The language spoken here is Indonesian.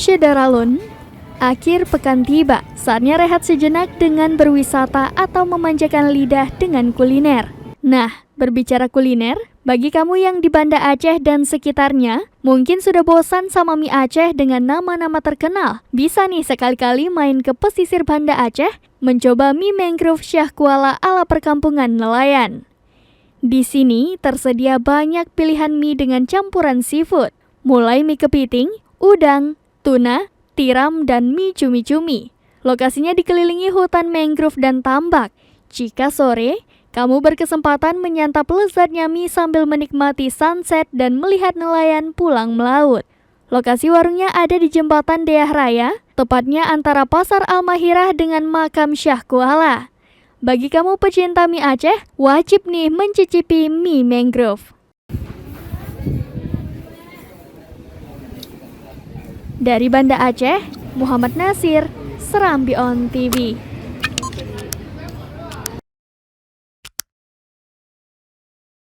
Syedaralun, akhir pekan tiba, saatnya rehat sejenak dengan berwisata atau memanjakan lidah dengan kuliner. Nah, berbicara kuliner, bagi kamu yang di Banda Aceh dan sekitarnya, mungkin sudah bosan sama mie Aceh dengan nama-nama terkenal. Bisa nih sekali-kali main ke pesisir Banda Aceh, mencoba mie mangrove Syah Kuala ala perkampungan nelayan. Di sini tersedia banyak pilihan mie dengan campuran seafood, mulai mie kepiting, udang, tuna, tiram, dan mie cumi-cumi. Lokasinya dikelilingi hutan mangrove dan tambak. Jika sore, kamu berkesempatan menyantap lezatnya mie sambil menikmati sunset dan melihat nelayan pulang melaut. Lokasi warungnya ada di Jembatan Deah Raya, tepatnya antara Pasar Al-Mahirah dengan Makam Syah Kuala. Bagi kamu pecinta mie Aceh, wajib nih mencicipi mie mangrove. Dari Banda Aceh, Muhammad Nasir, Serambi On TV.